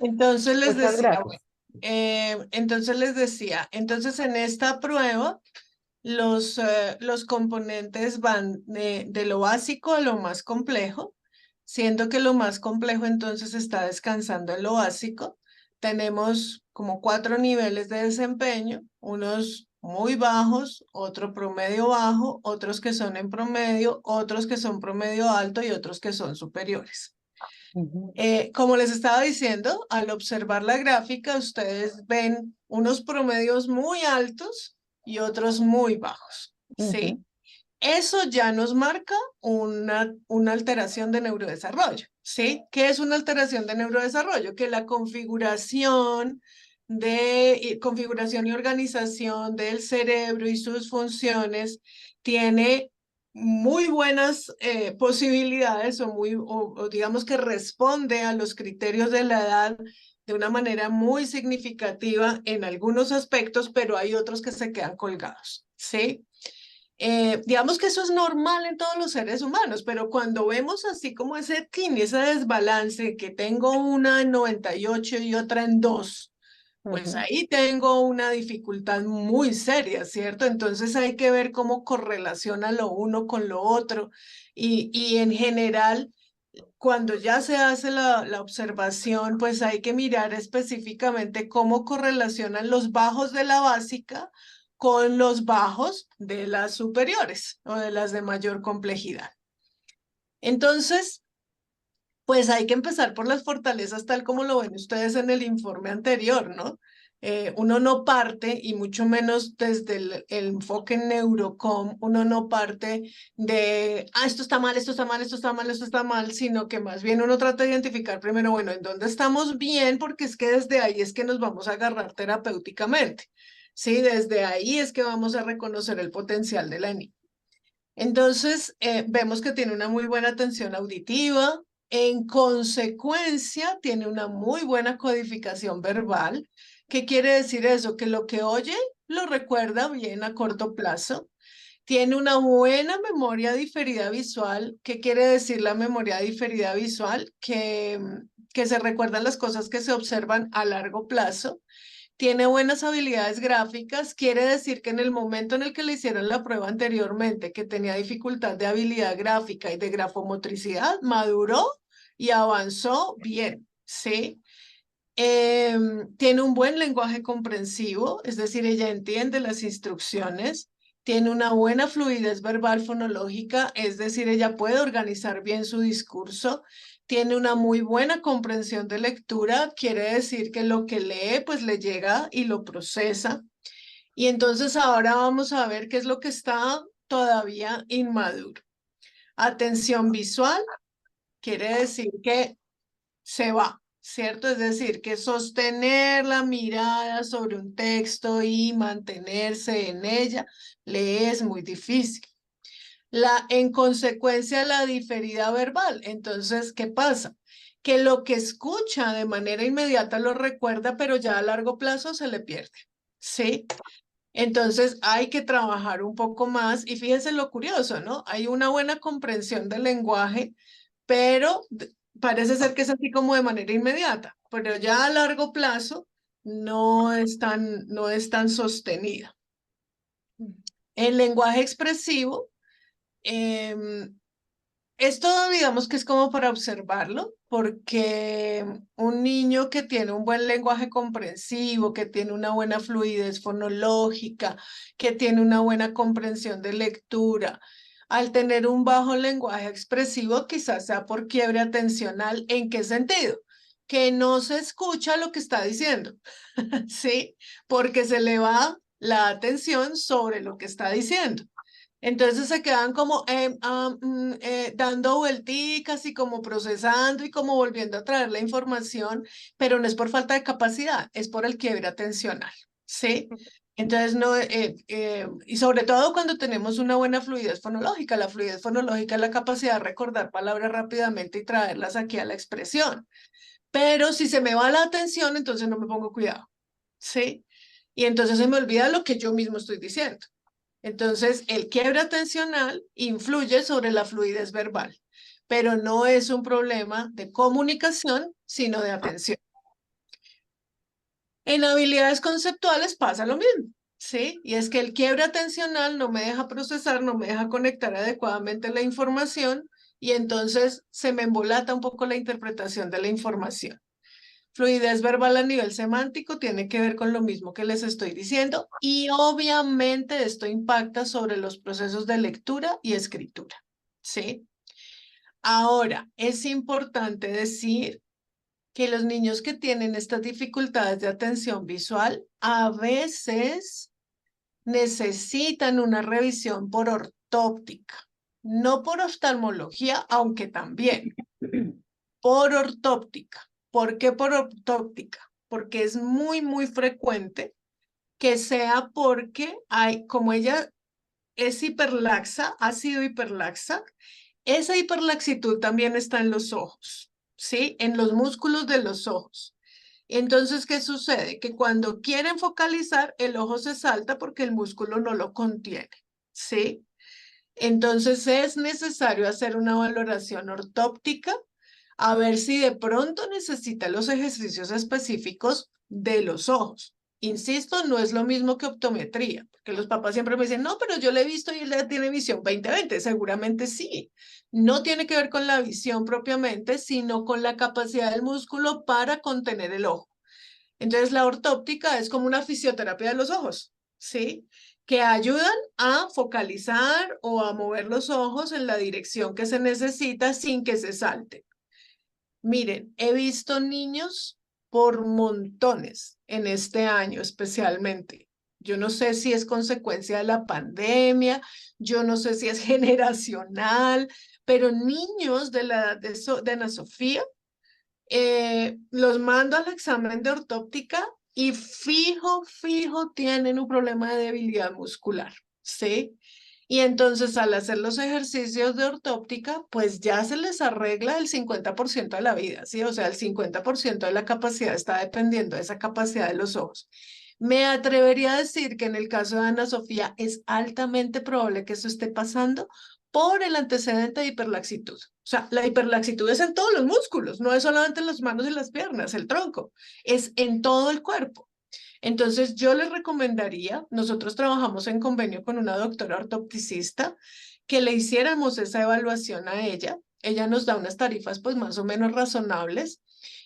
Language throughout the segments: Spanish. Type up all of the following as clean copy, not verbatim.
Entonces les Muchas decía, gracias. bueno, entonces en esta prueba los componentes van de lo básico a lo más complejo, siendo que lo más complejo entonces está descansando en lo básico. Tenemos como 4 niveles de desempeño, unos muy bajos, otro promedio bajo, otros que son en promedio, otros que son promedio alto y otros que son superiores. Ujú, Como les estaba diciendo, al observar la gráfica, ustedes ven unos promedios muy altos y otros muy bajos, ¿sí? ujú, Eso ya nos marca una alteración de neurodesarrollo, ¿sí? ¿Qué es una alteración de neurodesarrollo? Que la configuración y organización del cerebro y sus funciones tiene muy buenas posibilidades o digamos que responde a los criterios de la edad de una manera muy significativa en algunos aspectos, pero hay otros que se quedan colgados, ¿sí? Digamos que eso es normal en todos los seres humanos, pero cuando vemos así como ese ese desbalance, que tengo una en 98 y otra en 2, pues ujú. ahí tengo una dificultad muy seria, ¿cierto? Entonces hay que ver cómo correlaciona lo uno con lo otro y en general, cuando ya se hace la observación, pues hay que mirar específicamente cómo correlacionan los bajos de la básica con los bajos de las superiores o de las de mayor complejidad. Entonces, pues hay que empezar por las fortalezas tal como lo ven ustedes en el informe anterior, ¿no? Uno no parte, y mucho menos desde el enfoque neurocom, uno no parte de, esto está mal, esto está mal, esto está mal, esto está mal, sino que más bien uno trata de identificar primero, bueno, en dónde estamos bien, porque es que desde ahí es que nos vamos a agarrar terapéuticamente, ¿sí? Desde ahí es que vamos a reconocer el potencial de la niña. Entonces, vemos que tiene una muy buena atención auditiva, en consecuencia, tiene una muy buena codificación verbal. ¿Qué quiere decir eso? Que lo que oye lo recuerda bien a corto plazo. Tiene una buena memoria diferida visual. ¿Qué quiere decir la memoria diferida visual? Que se recuerdan las cosas que se observan a largo plazo. Tiene buenas habilidades gráficas, quiere decir que en el momento en el que le hicieron la prueba anteriormente, que tenía dificultad de habilidad gráfica y de grafomotricidad, maduró y avanzó bien, ¿sí? Tiene un buen lenguaje comprensivo, es decir, ella entiende las instrucciones. Tiene una buena fluidez verbal fonológica, es decir, ella puede organizar bien su discurso. Tiene una muy buena comprensión de lectura, quiere decir que lo que lee, pues le llega y lo procesa. Y entonces ahora vamos a ver qué es lo que está todavía inmaduro. Atención visual, quiere decir que se va, ¿cierto? Es decir, que sostener la mirada sobre un texto y mantenerse en ella le es muy difícil. En consecuencia, la diferida verbal. Entonces, ¿qué pasa? Que lo que escucha de manera inmediata lo recuerda, pero ya a largo plazo se le pierde, ¿sí? Entonces hay que trabajar un poco más y fíjense lo curioso, ¿no? Hay una buena comprensión del lenguaje, pero parece ser que es así como de manera inmediata, pero ya a largo plazo no es tan sostenida. El lenguaje expresivo, em, esto digamos que es como para observarlo, porque un niño que tiene un buen lenguaje comprensivo, que tiene una buena fluidez fonológica, que tiene una buena comprensión de lectura, al tener un bajo lenguaje expresivo, quizás sea por quiebre atencional. ¿En qué sentido? Que no se escucha lo que está diciendo, ¿sí? Porque se le va la atención sobre lo que está diciendo. Entonces se quedan como dando vuelticas y como procesando y como volviendo a traer la información, pero no es por falta de capacidad, es por el quiebre atencional, ¿sí? Entonces, no, y sobre todo cuando tenemos una buena fluidez fonológica. La fluidez fonológica es la capacidad de recordar palabras rápidamente y traerlas aquí a la expresión. Pero si se me va la atención, entonces no me pongo cuidado, ¿sí? Y entonces se me olvida lo que yo mismo estoy diciendo. Entonces, el quiebre atencional influye sobre la fluidez verbal, pero no es un problema de comunicación, sino de atención. En habilidades conceptuales pasa lo mismo, ¿sí? Y es que el quiebre atencional no me deja procesar, no me deja conectar adecuadamente la información y entonces se me embolata un poco la interpretación de la información. Fluidez verbal a nivel semántico tiene que ver con lo mismo que les estoy diciendo y obviamente esto impacta sobre los procesos de lectura y escritura, ¿sí? Ahora, es importante decir que los niños que tienen estas dificultades de atención visual a veces necesitan una revisión por ortóptica, no por oftalmología, aunque también, por ortóptica. ¿Por qué por ortóptica? Porque es muy, muy frecuente que sea porque hay, como ella es hiperlaxa, ha sido hiperlaxa, esa hiperlaxitud también está en los ojos, ¿sí? En los músculos de los ojos. Entonces, ¿qué sucede? Que cuando quieren focalizar, el ojo se salta porque el músculo no lo contiene, ¿sí? Entonces es necesario hacer una valoración ortóptica a ver si de pronto necesita los ejercicios específicos de los ojos. Insisto, no es lo mismo que optometría, porque los papás siempre me dicen, no, pero yo le he visto y él ya tiene visión 20/20. Seguramente sí. No tiene que ver con la visión propiamente, sino con la capacidad del músculo para contener el ojo. Entonces, la ortóptica es como una fisioterapia de los ojos, ¿sí? Que ayudan a focalizar o a mover los ojos en la dirección que se necesita sin que se salte. Miren, he visto niños por montones en este año especialmente. Yo no sé si es consecuencia de la pandemia, yo no sé si es generacional, pero niños de la edad de Ana Sofía los mando al examen de ortóptica y fijo, tienen un problema de debilidad muscular, ¿sí? Y entonces al hacer los ejercicios de ortóptica, pues ya se les arregla el 50% de la vida, ¿sí? O sea, el 50% de la capacidad está dependiendo de esa capacidad de los ojos. Me atrevería a decir que en el caso de Ana Sofía es altamente probable que eso esté pasando por el antecedente de hiperlaxitud. O sea, la hiperlaxitud es en todos los músculos, no es solamente en las manos y las piernas, el tronco, es en todo el cuerpo. Entonces, yo les recomendaría, nosotros trabajamos en convenio con una doctora ortopticista, que le hiciéramos esa evaluación a ella. Ella nos da unas tarifas pues más o menos razonables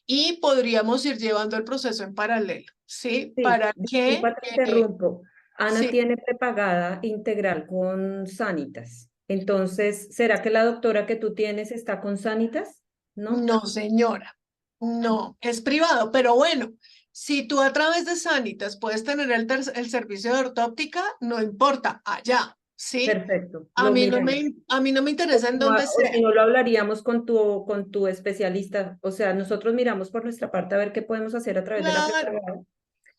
y podríamos ir llevando el proceso en paralelo, ¿sí? Sí, Para que, disculpa, te interrumpo. Ana sí, tiene prepagada integral con Sanitas. Entonces, ¿será que la doctora que tú tienes está con Sanitas? ¿No? no, señora, no, es privado, pero bueno, si tú a través de Sanitas puedes tener el servicio de ortóptica, no importa, allá, ¿sí? Perfecto, lo miramos. A mí no me interesa en No, dónde o si sea. no lo hablaríamos con tu especialista. O sea, nosotros miramos por nuestra parte a ver qué podemos hacer a través de la Claro, prepagada.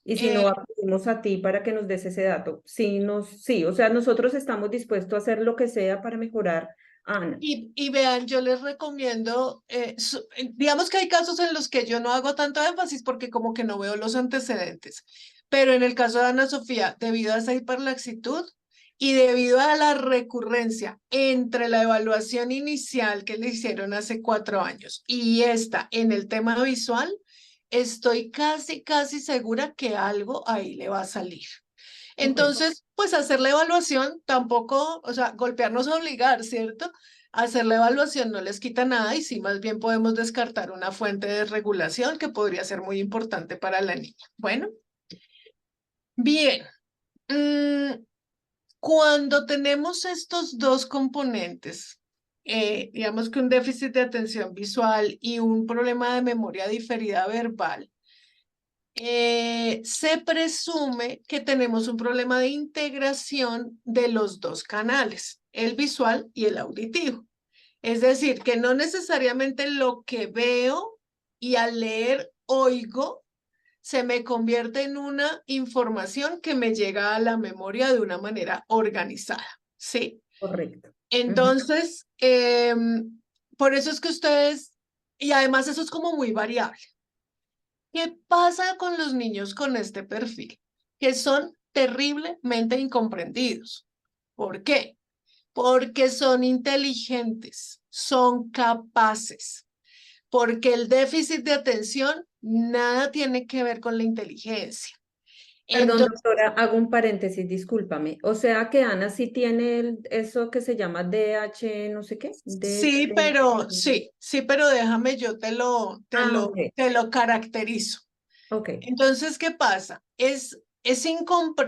Y si no, eh, acudimos a ti para que nos des ese dato. Sí, sí, o sea, nosotros estamos dispuestos a hacer lo que sea para mejorar a Ana. y vean, yo les recomiendo, digamos que hay casos en los que yo no hago tanto énfasis porque como que no veo los antecedentes, pero en el caso de Ana Sofía, debido a esa hiperlaxitud y debido a la recurrencia entre la evaluación inicial que le hicieron hace 4 años y esta en el tema visual, estoy casi segura que algo ahí le va a salir. Ok, Entonces, pues hacer la evaluación tampoco, o sea, golpearnos a obligar, ¿cierto? Hacer la evaluación no les quita nada y sí, más bien podemos descartar una fuente de regulación que podría ser muy importante para la niña. Bueno, bien. mm, Cuando tenemos estos dos componentes, digamos que un déficit de atención visual y un problema de memoria diferida verbal, se presume que tenemos un problema de integración de los dos canales, el visual y el auditivo. Es decir, que no necesariamente lo que veo y al leer oigo se me convierte en una información que me llega a la memoria de una manera organizada, ¿sí? correcto. Ujú. Entonces, por eso es que ustedes, y además eso es como muy variable. ¿Qué pasa con los niños con este perfil? Que son terriblemente incomprendidos. ¿Por qué? Porque son inteligentes, son capaces, porque el déficit de atención nada tiene que ver con la inteligencia. Perdón, Entonces, doctora, hago un paréntesis, discúlpame. O sea que Ana sí tiene eso que se llama DH, no sé qué, sí, pero sí, pero déjame, yo Ah, ok, te lo caracterizo. ok. Entonces, ¿qué pasa?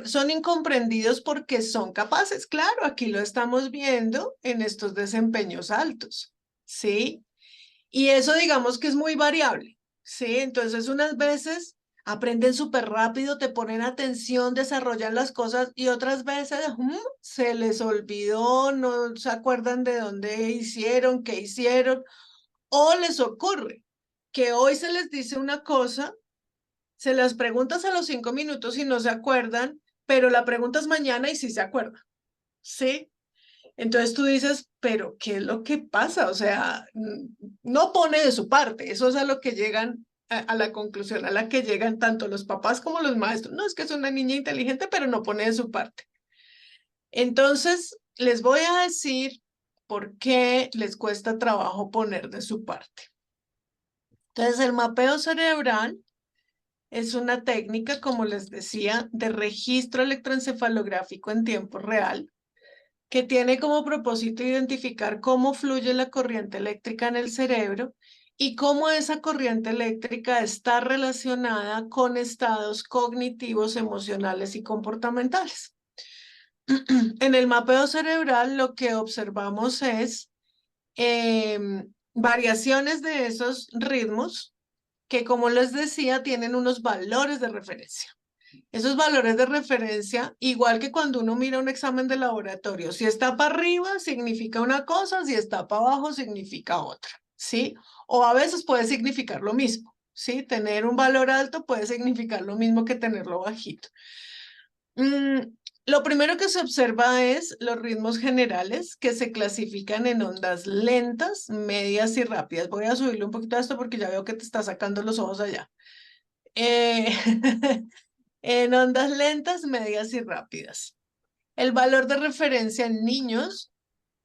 Son incomprendidos porque son capaces, claro, aquí lo estamos viendo en estos desempeños altos, ¿sí? Y eso digamos que es muy variable, ¿sí? Entonces unas veces aprenden súper rápido, te ponen atención, desarrollan las cosas y otras veces se les olvidó, no se acuerdan de dónde hicieron, qué hicieron, o les ocurre que hoy se les dice una cosa, se las preguntas a los 5 minutos y no se acuerdan, pero la preguntas mañana y sí se acuerdan, ¿sí? Entonces tú dices, pero ¿qué es lo que pasa? O sea, no pone de su parte. Eso es a lo que llegan, a la conclusión a la que llegan tanto los papás como los maestros. No, es que es una niña inteligente, pero no pone de su parte. Entonces, les voy a decir por qué les cuesta trabajo poner de su parte. Entonces, el mapeo cerebral es una técnica, como les decía, de registro electroencefalográfico en tiempo real que tiene como propósito identificar cómo fluye la corriente eléctrica en el cerebro y cómo esa corriente eléctrica está relacionada con estados cognitivos, emocionales y comportamentales. En el mapeo cerebral lo que observamos es variaciones de esos ritmos que, como les decía, tienen unos valores de referencia. Esos valores de referencia, igual que cuando uno mira un examen de laboratorio, si está para arriba significa una cosa, si está para abajo significa otra, ¿sí? O a veces puede significar lo mismo, ¿sí? Tener un valor alto puede significar lo mismo que tenerlo bajito. Lo primero que se observa es los ritmos generales que se clasifican en ondas lentas, medias y rápidas. Voy a subirle un poquito a esto porque ya veo que te está sacando los ojos allá. Eh, en ondas lentas, medias y rápidas. El valor de referencia en niños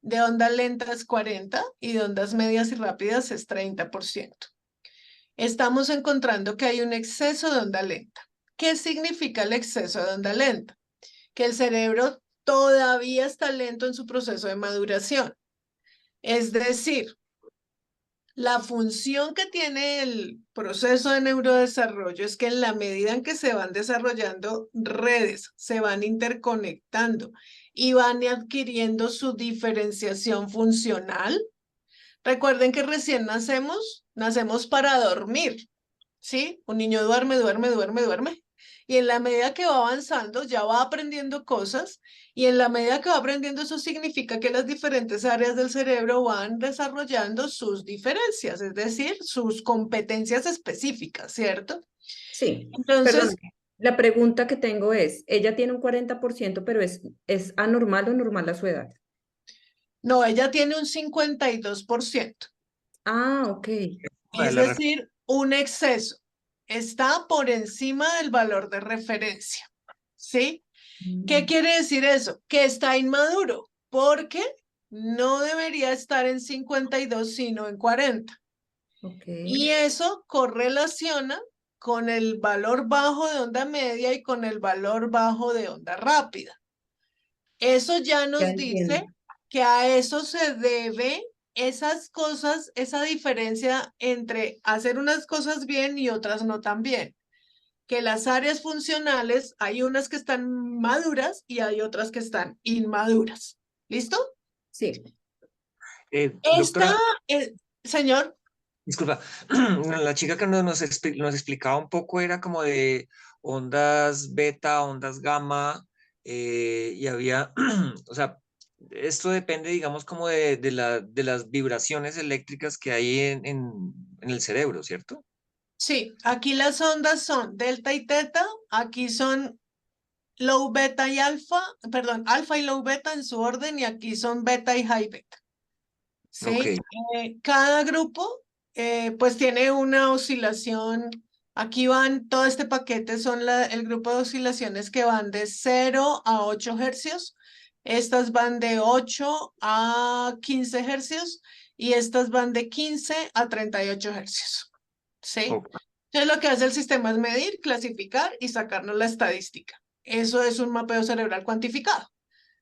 de onda lenta es 40 y de ondas medias y rápidas es 30%. Estamos encontrando que hay un exceso de onda lenta. ¿Qué significa el exceso de onda lenta? Que el cerebro todavía está lento en su proceso de maduración. Es decir, la función que tiene el proceso de neurodesarrollo es que en la medida en que se van desarrollando redes, se van interconectando y van adquiriendo su diferenciación funcional. Recuerden que recién nacemos para dormir, ¿sí? Un niño duerme, duerme, duerme, duerme. Y en la medida que va avanzando, ya va aprendiendo cosas. Y en la medida que va aprendiendo, eso significa que las diferentes áreas del cerebro van desarrollando sus diferencias, es decir, sus competencias específicas, ¿cierto? Sí, perdón. Entonces, La pregunta que tengo es, ella tiene un 40%, pero ¿es anormal o normal a su edad? no, ella tiene un 52%, Ah, ok. De es la decir, un exceso. Está por encima del valor de referencia, ¿sí? ¿Qué Mm, quiere decir eso? Que está inmaduro, porque no debería estar en 52, sino en 40. ok. Y eso correlaciona con el valor bajo de onda media y con el valor bajo de onda rápida. Eso ya Ya nos dice entiendo. que a eso se debe esas cosas, esa diferencia entre hacer unas cosas bien y otras no tan bien. Que las áreas funcionales, hay unas que están maduras y hay otras que están inmaduras. ¿Listo? Sí. Esta, Doctora, señor, disculpa, la chica que nos explicaba un poco era como de ondas beta, ondas gamma, y había, o sea, esto depende, digamos, como de las vibraciones eléctricas que hay en el cerebro, ¿cierto? sí, aquí las ondas son delta y teta, aquí son low beta y alfa, perdón, alfa y low beta en su orden y aquí son beta y high beta. Ok, ¿Sí? Cada grupo pues tiene una oscilación. Aquí van, todo este paquete son el grupo de oscilaciones que van de 0 a 8 hercios. Estas van de 8 a 15 hercios y estas van de 15 a 38 hercios. ¿Sí? ok. Entonces lo que hace el sistema es medir, clasificar y sacarnos la estadística. Eso es un mapeo cerebral cuantificado,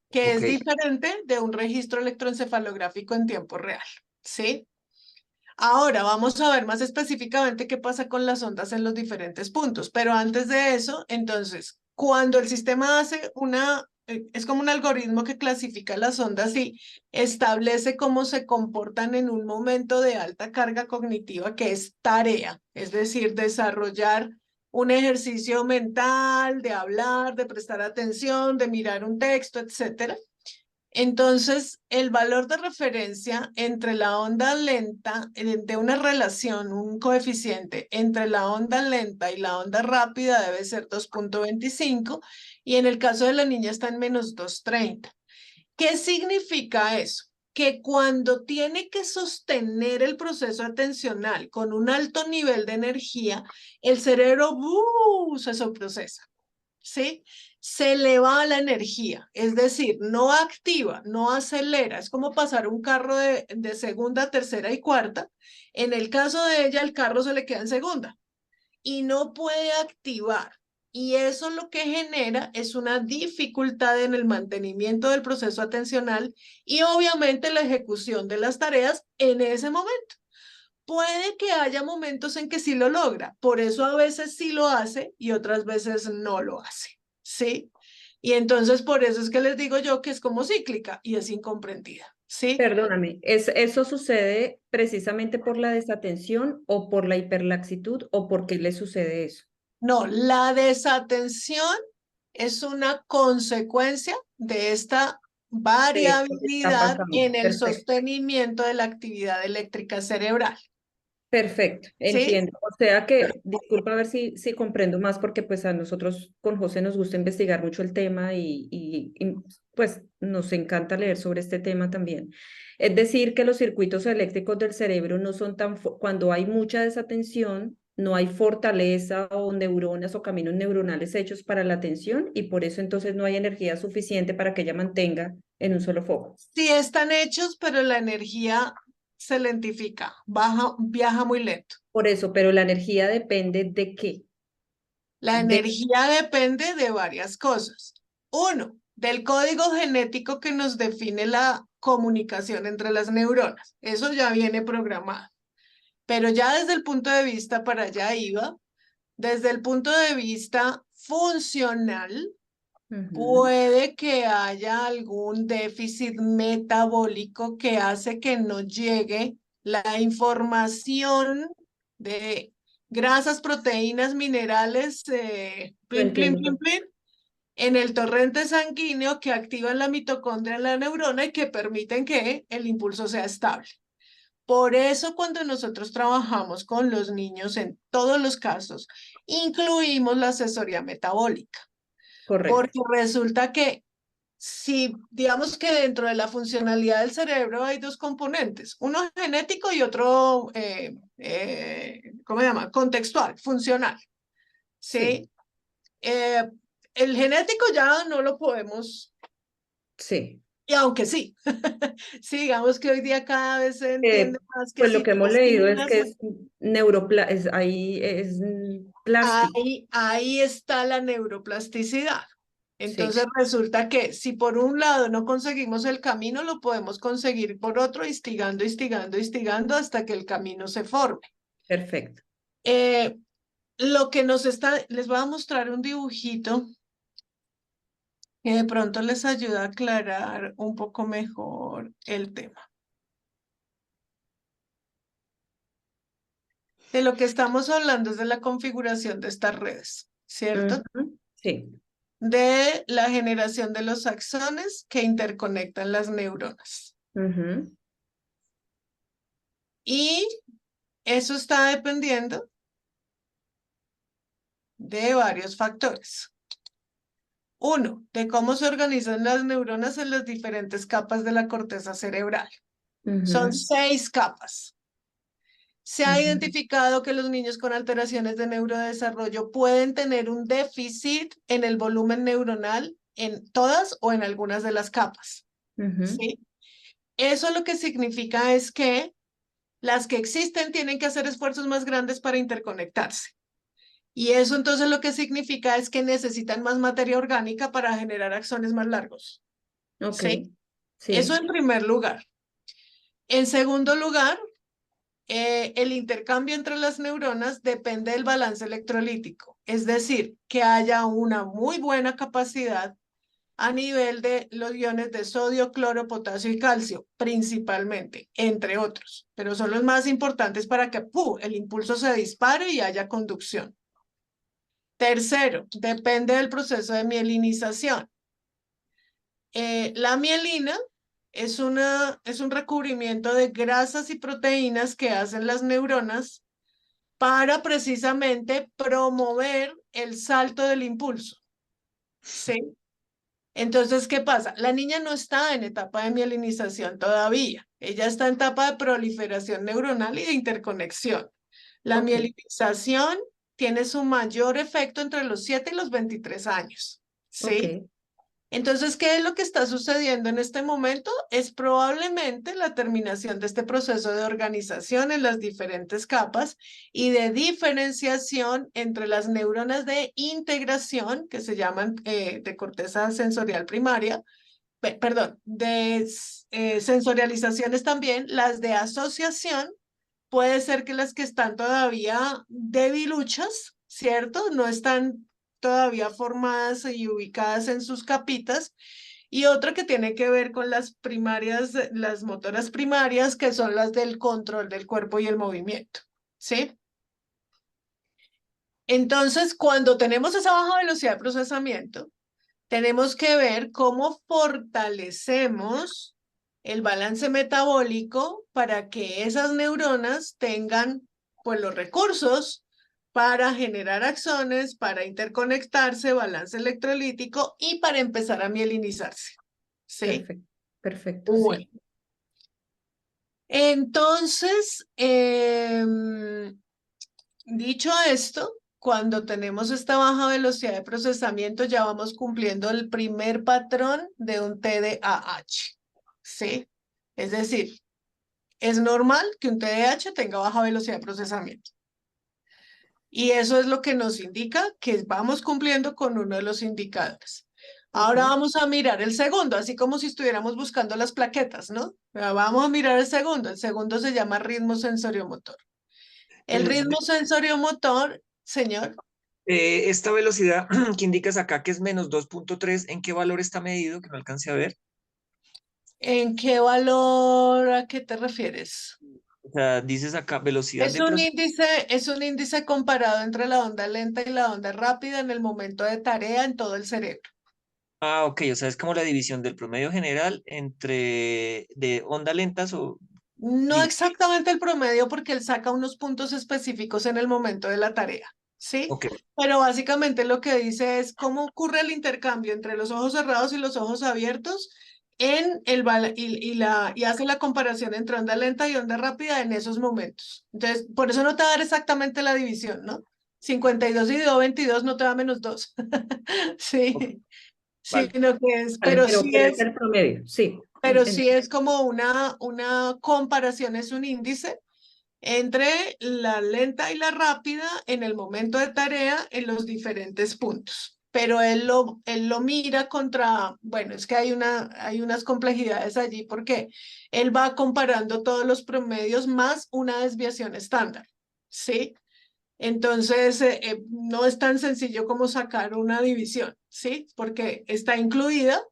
que Ok. es diferente de un registro electroencefalográfico en tiempo real, ¿sí? Ahora vamos a ver más específicamente qué pasa con las ondas en los diferentes puntos, pero antes de eso, entonces, cuando el sistema hace es como un algoritmo que clasifica las ondas y establece cómo se comportan en un momento de alta carga cognitiva, que es tarea, es decir, desarrollar un ejercicio mental, de hablar, de prestar atención, de mirar un texto, etcétera. Entonces, el valor de referencia entre la onda lenta, de una relación, un coeficiente entre la onda lenta y la onda rápida debe ser 2,25 y en el caso de la niña está en -2,30. ¿Qué significa eso? Que cuando tiene que sostener el proceso atencional con un alto nivel de energía, el cerebro se sobreprocesa. ¿Sí? Se le va la energía, es decir, no activa, no acelera, es como pasar un carro de segunda, tercera y cuarta. En el caso de ella, el carro se le queda en segunda y no puede activar. Y eso lo que genera es una dificultad en el mantenimiento del proceso atencional y obviamente la ejecución de las tareas en ese momento. Puede que haya momentos en que sí lo logra, por eso a veces sí lo hace y otras veces no lo hace, ¿sí? Y entonces por eso es que les digo yo que es como cíclica y es incomprendida, ¿sí? Perdóname, ¿eso sucede precisamente por la desatención o por la hiperlaxitud o por qué le sucede eso? No, la desatención es una consecuencia de esta De esto que está variabilidad pasando. en el Perfecto. sostenimiento de la actividad eléctrica cerebral, Perfecto, ¿sí? entiendo. O sea que, disculpa a ver si comprendo más, porque pues a nosotros con José nos gusta investigar mucho el tema pues nos encanta leer sobre este tema también. Es decir, que los circuitos eléctricos del cerebro no son cuando hay mucha desatención, no hay fortaleza o neuronas o caminos neuronales hechos para la atención y por eso entonces no hay energía suficiente para que ella mantenga en un solo foco. Sí están hechos, pero la energía se lentifica, viaja muy lento. Por eso, pero la energía depende de qué. La De energía depende de varias cosas. Uno, del código genético que nos define la comunicación entre las neuronas. Eso ya viene programado. Pero ya desde el punto de vista, para allá iba, desde el punto de vista funcional, Ujú. puede que haya algún déficit metabólico que hace que no llegue la información de grasas, proteínas, minerales, Lo plin, plin, entiendo. plin, plin, en el torrente sanguíneo que activan la mitocondria en la neurona y que permiten que el impulso sea estable. Por eso cuando nosotros trabajamos con los niños en todos los casos, incluimos la asesoría metabólica. Correcto. Porque resulta que si, digamos que dentro de la funcionalidad del cerebro hay dos componentes, uno genético y otro, ¿cómo se llama? Contextual, funcional, Sí, ¿sí? Eh, el genético ya no lo podemos, sí. y aunque sí, sí, digamos que hoy día cada vez se entiende más que Pues lo sí, que hemos la leído es que estimulación. es ahí es plástico. Ahí está la neuroplasticidad. Sí, Entonces resulta que si por un lado no conseguimos el camino, lo podemos conseguir por otro, instigando, instigando, instigando hasta que el camino se forme. perfecto. Eh, les voy a mostrar un dibujito que de pronto les ayuda a aclarar un poco mejor el tema. De lo que estamos hablando es de la configuración de estas redes, ¿cierto? Ujú. Sí. De la generación de los axones que interconectan las neuronas. Ujú. Y eso está dependiendo de varios factores. Uno, de cómo se organizan las neuronas en las diferentes capas de la corteza cerebral. Son Ujú. 6 capas. Se ha Ujú. identificado que los niños con alteraciones de neurodesarrollo pueden tener un déficit en el volumen neuronal en todas o en algunas de las capas. Ujú. ¿Sí? Eso lo que significa es que las que existen tienen que hacer esfuerzos más grandes para interconectarse. Y eso entonces lo que significa es que necesitan más materia orgánica para generar axones más largos. Ok, ¿Sí? Eso sí, en primer lugar. En segundo lugar, el intercambio entre las neuronas depende del balance electrolítico, es decir, que haya una muy buena capacidad a nivel de los iones de sodio, cloro, potasio y calcio, principalmente, entre otros, pero son los más importantes para que el impulso se dispare y haya conducción. Tercero, depende del proceso de mielinización. La mielina es un recubrimiento de grasas y proteínas que hacen las neuronas para precisamente promover el salto del impulso. ¿Sí? Entonces, ¿qué pasa? La niña no está en etapa de mielinización todavía. Ella está en etapa de proliferación neuronal y de interconexión. La ok, mielinización tiene su mayor efecto entre los 7 y los 23 años. ok, ¿Sí? Entonces, ¿qué es lo que está sucediendo en este momento? Es probablemente la terminación de este proceso de organización en las diferentes capas y de diferenciación entre las neuronas de integración, que se llaman de corteza sensorial primaria, perdón, de sensorializaciones también, las de asociación, puede ser que las que están todavía debiluchas, ¿cierto? No están todavía formadas y ubicadas en sus capitas. Y otra que tiene que ver con las primarias, las motoras primarias, que son las del control del cuerpo y el movimiento, ¿sí? Entonces, cuando tenemos esa baja velocidad de procesamiento, tenemos que ver cómo fortalecemos el balance metabólico para que esas neuronas tengan pues los recursos para generar axones, para interconectarse, balance electrolítico y para empezar a mielinizarse. ¿Sí? perfecto, perfecto, Bueno, sí. entonces, dicho esto, cuando tenemos esta baja velocidad de procesamiento, ya vamos cumpliendo el primer patrón de un TDAH, ¿sí? Es decir, es normal que un TDAH tenga baja velocidad de procesamiento. Y eso es lo que nos indica que vamos cumpliendo con uno de los indicadores. Ok, Ahora vamos a mirar el segundo, así como si estuviéramos buscando las plaquetas, ¿no? Vamos a mirar el segundo. El segundo se llama ritmo sensoriomotor. El Eh, ritmo sensoriomotor, señor. Esta velocidad que indicas acá, que es -2.3, ¿en qué valor está medido? Que no alcance a ver. ¿En qué valor, a qué te refieres? O sea, dices acá velocidad de proceso. Es un índice comparado entre la onda lenta y la onda rápida en el momento de tarea en todo el cerebro. Ah, ok, o sea, es como la división del promedio general entre de onda lentas o... No divi- exactamente el promedio porque él saca unos puntos específicos en el momento de la tarea, ¿sí? Ok, Pero básicamente lo que dice es cómo ocurre el intercambio entre los ojos cerrados y los ojos abiertos y hace la comparación entre onda lenta y onda rápida en esos momentos. Entonces, por eso no te va a dar exactamente la división, ¿no? 52 dividido 22 no te da -2. ok, Sí, vale. sino que es, vale, pero es el promedio, sí. pero sí es como una comparación, es un índice entre la lenta y la rápida en el momento de tarea en los diferentes puntos. Pero él lo mira contra, bueno, es que hay unas complejidades allí porque él va comparando todos los promedios más una desviación estándar, ¿sí? Entonces, no es tan sencillo como sacar una división, ¿sí? Porque está incluida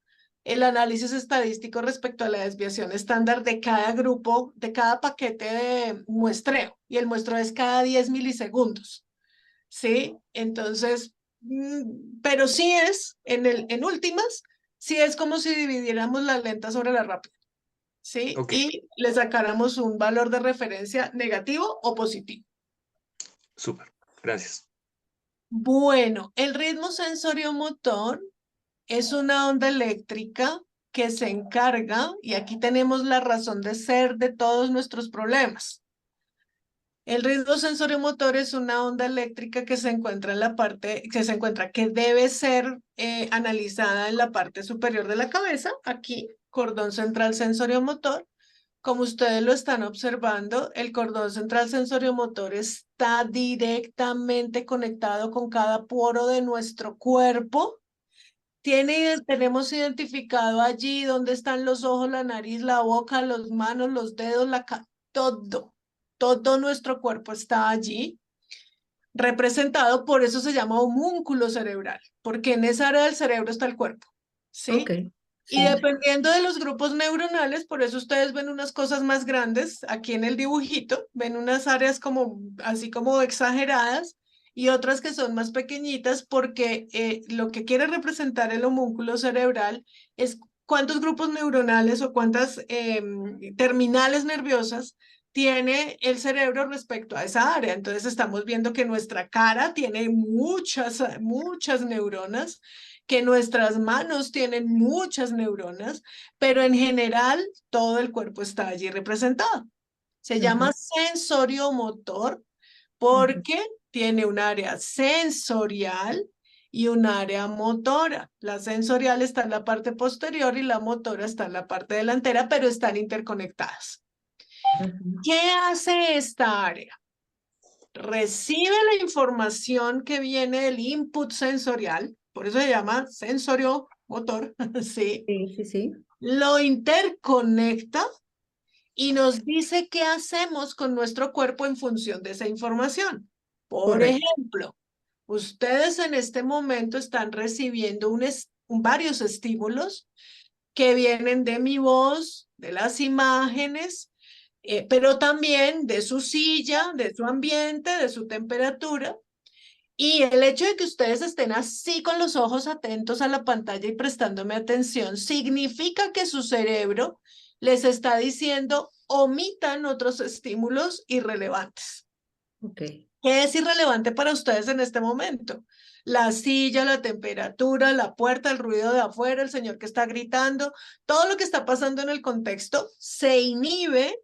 el análisis estadístico respecto a la desviación estándar de cada grupo, de cada paquete de muestreo, y el muestreo es cada 10 milisegundos, ¿sí? Entonces, pero sí es, en últimas, sí es como si dividiéramos la lenta sobre la rápida, ¿sí? Ok, Y le sacáramos un valor de referencia negativo o positivo. súper, gracias. Bueno, el ritmo sensoriomotor es una onda eléctrica que se encarga, y aquí tenemos la razón de ser de todos nuestros problemas. El ritmo sensoriomotor es una onda eléctrica que se encuentra en la parte, que debe ser analizada en la parte superior de la cabeza, aquí, cordón central sensoriomotor, como ustedes lo están observando, el cordón central sensoriomotor está directamente conectado con cada poro de nuestro cuerpo. Tenemos identificado allí dónde están los ojos, la nariz, la boca, las manos, los dedos, todo nuestro cuerpo está allí representado, por eso se llama homúnculo cerebral, porque en esa área del cerebro está el cuerpo, Ok, ¿sí? Y sí. dependiendo de los grupos neuronales, por eso ustedes ven unas cosas más grandes aquí en el dibujito, ven unas áreas como así como exageradas y otras que son más pequeñitas porque lo que quiere representar el homúnculo cerebral es cuántos grupos neuronales o cuántas terminales nerviosas tiene el cerebro respecto a esa área. Entonces estamos viendo que nuestra cara tiene muchas neuronas, que nuestras manos tienen muchas neuronas, pero en general todo el cuerpo está allí representado. Se llama Ujú, sensoriomotor ujú, porque tiene un área sensorial y un área motora. La sensorial está en la parte posterior y la motora está en la parte delantera, pero están interconectadas. ujú. ¿Qué hace esta área? Recibe la información que viene del input sensorial, por eso se llama sensoriomotor, ¿sí? Sí, sí, sí. Lo interconecta y nos dice qué hacemos con nuestro cuerpo en función de esa información. Por Correcto. ejemplo, ustedes en este momento están recibiendo varios estímulos que vienen de mi voz, de las imágenes, pero también de su silla, de su ambiente, de su temperatura. Y el hecho de que ustedes estén así con los ojos atentos a la pantalla y prestándome atención significa que su cerebro les está diciendo omitan otros estímulos irrelevantes. Ok. ¿Qué es irrelevante para ustedes en este momento? La silla, la temperatura, la puerta, el ruido de afuera, el señor que está gritando, todo lo que está pasando en el contexto se inhibe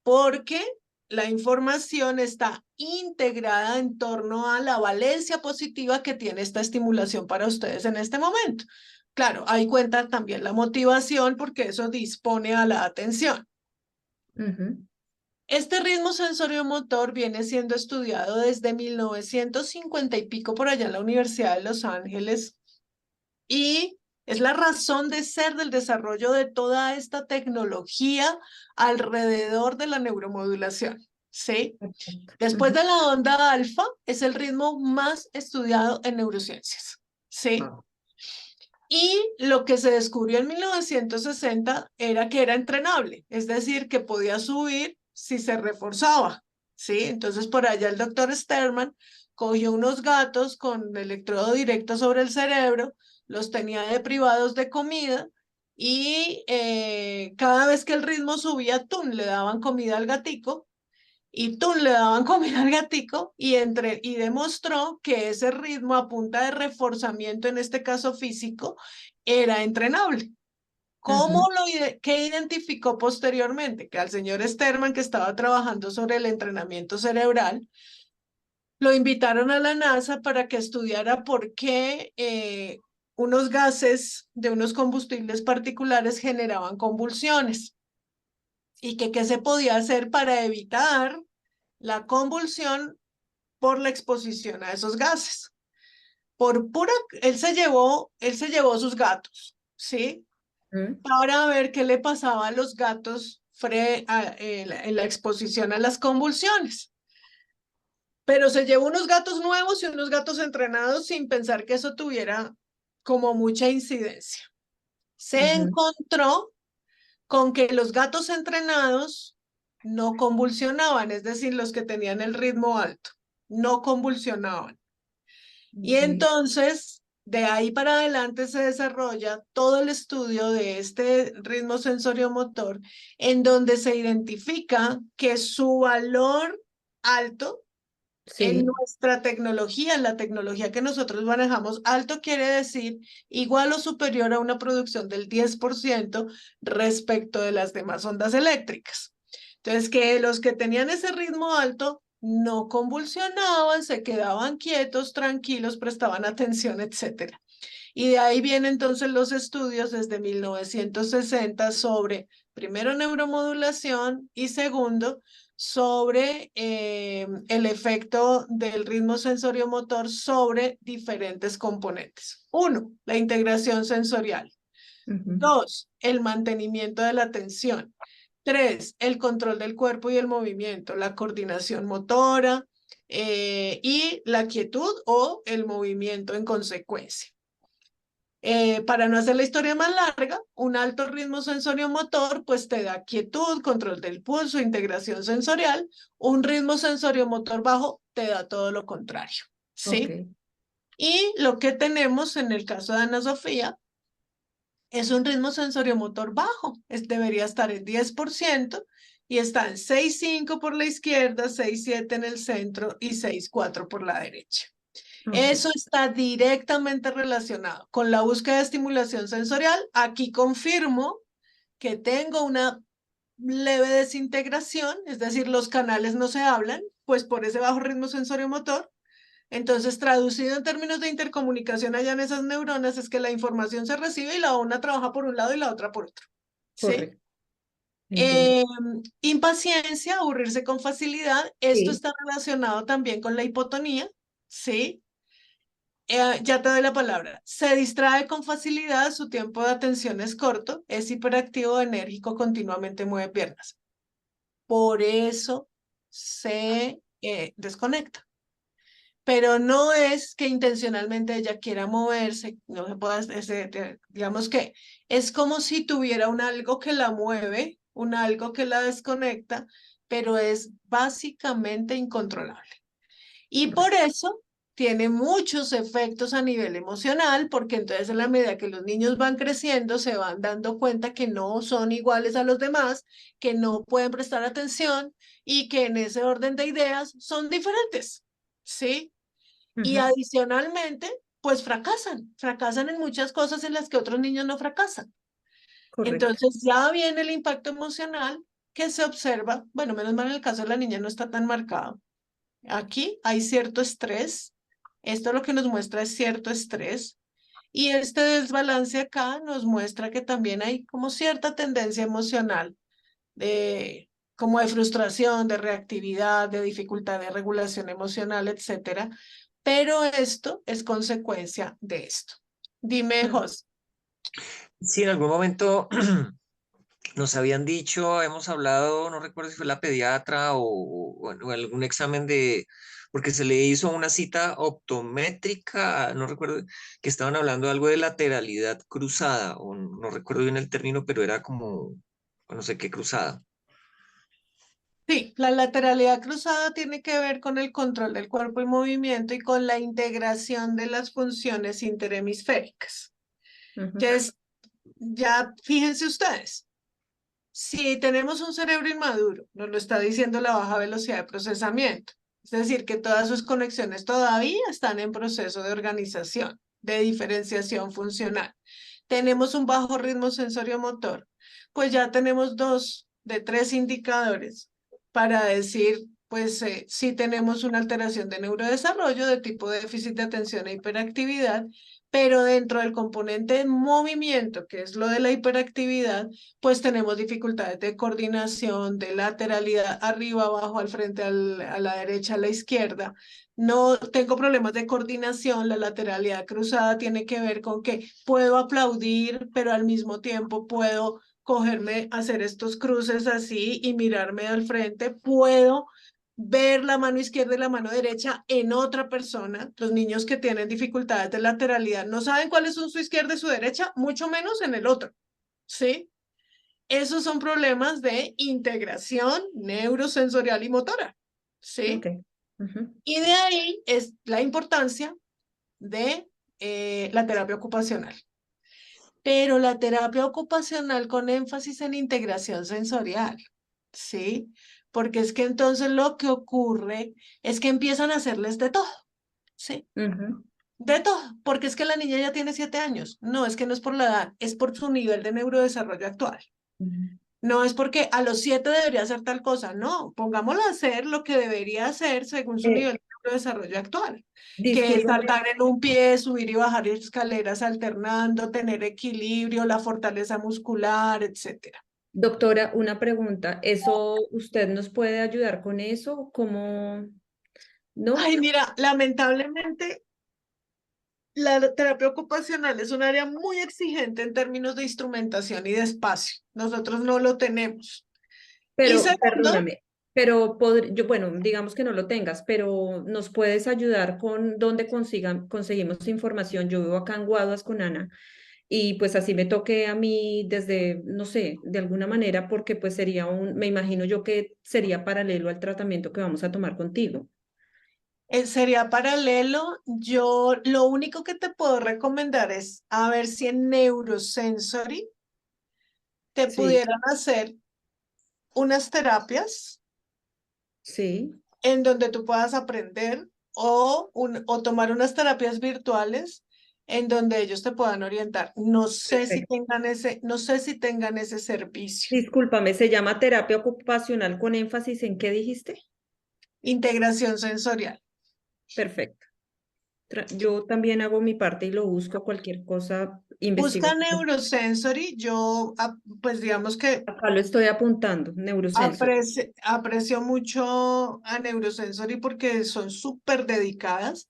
porque la información está integrada en torno a la valencia positiva que tiene esta estimulación para ustedes en este momento. Claro, ahí cuenta también la motivación porque eso dispone a la atención. Ujú, Este ritmo sensoriomotor viene siendo estudiado desde 1950 y pico por allá en la Universidad de Los Ángeles y es la razón de ser del desarrollo de toda esta tecnología alrededor de la neuromodulación, ¿sí? perfecto. Después Ujú. de la onda alfa, es el ritmo más estudiado en neurociencias, ¿sí? Wow. Y lo que se descubrió en 1960 era que era entrenable, es decir, que podía subir si se reforzaba, ¿sí? Entonces por allá el doctor Sterman cogió unos gatos con electrodo directo sobre el cerebro, los tenía deprivados de comida y cada vez que el ritmo subía, ¡tum!, le daban comida al gatico y tú le daban comida al gatico y demostró que ese ritmo a punta de reforzamiento, en este caso físico, era entrenable. Ujú, ¿Qué identificó posteriormente? Que al señor Sterman, que estaba trabajando sobre el entrenamiento cerebral, lo invitaron a la NASA para que estudiara por qué unos gases de unos combustibles particulares generaban convulsiones y que qué se podía hacer para evitar la convulsión por la exposición a esos gases. Él se llevó sus gatos, ¿sí? ujú. Para ver qué le pasaba a los gatos en la exposición a las convulsiones. Pero se llevó unos gatos nuevos y unos gatos entrenados sin pensar que eso tuviera como mucha incidencia. Se Ujú, encontró con que los gatos entrenados no convulsionaban, es decir, los que tenían el ritmo alto, no convulsionaban. Y ok. entonces, de ahí para adelante se desarrolla todo el estudio de este ritmo sensoriomotor, en donde se identifica que su valor alto en Sí. nuestra tecnología, en la tecnología que nosotros manejamos, alto quiere decir igual o superior a una producción del 10% respecto de las demás ondas eléctricas. Entonces, que los que tenían ese ritmo alto no convulsionaban, se quedaban quietos, tranquilos, prestaban atención, etcétera. Y de ahí vienen entonces los estudios desde 1960 sobre primero neuromodulación y segundo sobre el efecto del ritmo sensoriomotor sobre diferentes componentes. 1, la integración sensorial. 2, el mantenimiento de la atención. 3, el control del cuerpo y el movimiento, la coordinación motora y la quietud o el movimiento en consecuencia. Para no hacer la historia más larga, un alto ritmo sensoriomotor pues te da quietud, control del pulso, integración sensorial. Un ritmo sensoriomotor bajo te da todo lo contrario, ¿sí? Ok. Y lo que tenemos en el caso de Ana Sofía es un ritmo sensoriomotor bajo, debería estar en 10% y está en 6,5 por la izquierda, 6,7 en el centro y 6,4 por la derecha. Ok. Eso está directamente relacionado con la búsqueda de estimulación sensorial. Aquí confirmo que tengo una leve desintegración, es decir, los canales no se hablan, pues por ese bajo ritmo sensoriomotor. Entonces, traducido en términos de intercomunicación allá en esas neuronas, es que la información se recibe y la una trabaja por un lado y la otra por otro. ¿Sí? Correcto. Entiendo. Impaciencia, aburrirse con facilidad. Esto Sí. está relacionado también con la hipotonía. ¿Sí? Ya te doy la palabra. Se distrae con facilidad, su tiempo de atención es corto, es hiperactivo, enérgico, continuamente mueve piernas. Por eso se desconecta. Pero no es que intencionalmente ella quiera moverse, no se pueda, digamos que es como si tuviera un algo que la mueve, un algo que la desconecta, pero es básicamente incontrolable. Y por eso tiene muchos efectos a nivel emocional, porque entonces en la medida que los niños van creciendo, se van dando cuenta que no son iguales a los demás, que no pueden prestar atención y que en ese orden de ideas son diferentes, ¿sí? Y Ujú. adicionalmente, pues fracasan en muchas cosas en las que otros niños no fracasan. Correcto. Entonces ya viene el impacto emocional que se observa, bueno, menos mal en el caso de la niña no está tan marcado. Aquí hay cierto estrés, esto lo que nos muestra es cierto estrés, y este desbalance acá nos muestra que también hay como cierta tendencia emocional, como de frustración, de reactividad, de dificultad de regulación emocional, etcétera. Pero esto es consecuencia de esto. Dime, Mm. Jos. Sí, en algún momento nos habían dicho, hemos hablado, no recuerdo si fue la pediatra o algún examen de, porque se le hizo una cita optométrica, no recuerdo, que estaban hablando algo de lateralidad cruzada, o no recuerdo bien el término, pero era como, no sé qué cruzada. Sí, la lateralidad cruzada tiene que ver con el control del cuerpo y movimiento y con la integración de las funciones interhemisféricas. Ujú. Ya fíjense ustedes, si tenemos un cerebro inmaduro, nos lo está diciendo la baja velocidad de procesamiento, es decir, que todas sus conexiones todavía están en proceso de organización, de diferenciación funcional. Tenemos un bajo ritmo sensoriomotor, pues ya tenemos 2 de 3 indicadores para decir, pues si tenemos una alteración de neurodesarrollo de tipo déficit de atención e hiperactividad, pero dentro del componente movimiento, que es lo de la hiperactividad, pues tenemos dificultades de coordinación, de lateralidad, arriba, abajo, al frente, a la derecha, a la izquierda. No tengo problemas de coordinación, la lateralidad cruzada tiene que ver con que puedo aplaudir, pero al mismo tiempo puedo cogerme, hacer estos cruces así y mirarme al frente, puedo ver la mano izquierda y la mano derecha en otra persona. Los niños que tienen dificultades de lateralidad no saben cuáles son su izquierda y su derecha, mucho menos en el otro, ¿sí? Esos son problemas de integración neurosensorial y motora, Ok. ¿sí? Ujú. Y de ahí es la importancia de la terapia ocupacional. Pero la terapia ocupacional con énfasis en integración sensorial, ¿sí? Porque es que entonces lo que ocurre es que empiezan a hacerles de todo, ¿sí? Ujú. De todo, porque es que la niña ya tiene 7 años. No, es que no es por la edad, es por su nivel de neurodesarrollo actual. Ujú. No es porque a los 7 debería hacer tal cosa, no, pongámosla a hacer lo que debería hacer según su Eh, nivel de desarrollo actual, que es discúlpame, saltar en un pie, subir y bajar escaleras alternando, tener equilibrio, la fortaleza muscular, etcétera. Doctora, una pregunta. ¿Eso usted nos puede ayudar con eso? ¿Cómo? ¿No? Ay, mira, lamentablemente la terapia ocupacional es un área muy exigente en términos de instrumentación y de espacio. Nosotros no lo tenemos. Y Pero, segundo, perdóname, yo, bueno, digamos que no lo tengas, pero ¿nos puedes ayudar con dónde conseguimos información? Yo vivo acá en Guaduas con Ana y pues así me toque a mí desde, no sé, de alguna manera, porque pues sería me imagino yo que sería paralelo al tratamiento que vamos a tomar contigo. sería paralelo. Yo lo único que te puedo recomendar es a ver si en Neurosensory te Sí, pudieran hacer unas terapias sí, en donde tú puedas aprender o tomar unas terapias virtuales en donde ellos te puedan orientar. perfecto. No sé si tengan ese servicio. Discúlpame, ¿se llama terapia ocupacional con énfasis en qué dijiste? Integración sensorial. Perfecto. Yo también hago mi parte y lo busco, cualquier cosa, investigo. Busca Neurosensory. Yo, pues digamos que Acá lo estoy apuntando, neurosensor. aprecio mucho a Neurosensory porque son súper dedicadas.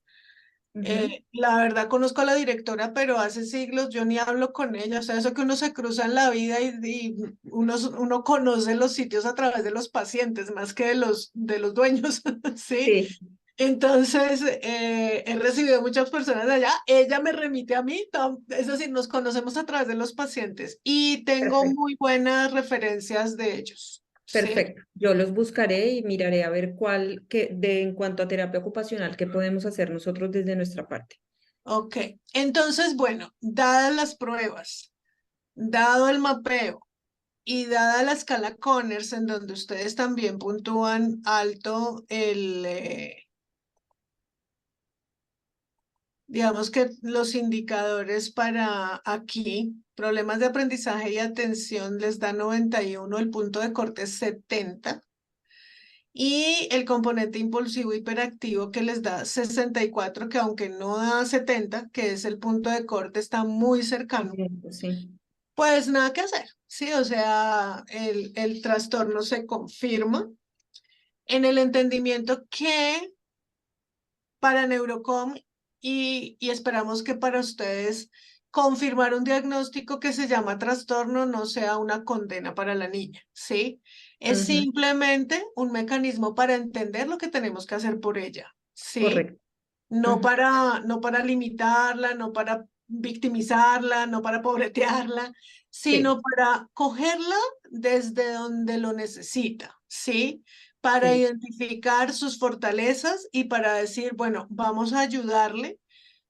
Ujú. La verdad conozco a la directora, pero hace siglos yo ni hablo con ella. O sea, eso que uno se cruza en la vida y uno conoce los sitios a través de los pacientes más que de los dueños, ¿sí? Sí, Entonces, he recibido muchas personas de allá. Ella me remite a mí, es decir, nos conocemos a través de los pacientes y tengo perfecto, muy buenas referencias de ellos, ¿sí? perfecto. Yo los buscaré y miraré a ver en cuanto a terapia ocupacional, qué podemos hacer nosotros desde nuestra parte. Ok. Entonces, bueno, dadas las pruebas, dado el mapeo, y dada la escala Conners, en donde ustedes también puntúan alto digamos que los indicadores para aquí, problemas de aprendizaje y atención les da 91, el punto de corte es 70, y el componente impulsivo hiperactivo que les da 64, que aunque no da 70, que es el punto de corte, está muy cercano. Bien, pues sí. Pues nada que hacer, sí, o sea, el trastorno se confirma en el entendimiento que para Neurocom y esperamos que para ustedes confirmar un diagnóstico que se llama trastorno no sea una condena para la niña, ¿sí? Es Ujú. simplemente un mecanismo para entender lo que tenemos que hacer por ella, ¿sí? Correcto. Ujú. No para limitarla, no para victimizarla, no para pobretearla, Sí, sino para cogerla desde donde lo necesita, ¿sí? Para sí. identificar sus fortalezas y para decir, bueno, vamos a ayudarle,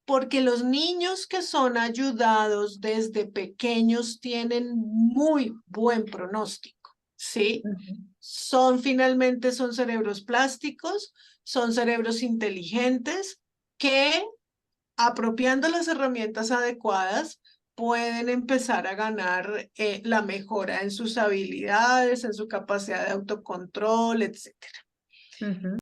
porque los niños que son ayudados desde pequeños tienen muy buen pronóstico, ¿sí? Ujú. Son cerebros plásticos, son cerebros inteligentes que apropiando las herramientas adecuadas pueden empezar a ganar la mejora en sus habilidades, en su capacidad de autocontrol, etc. Ujú.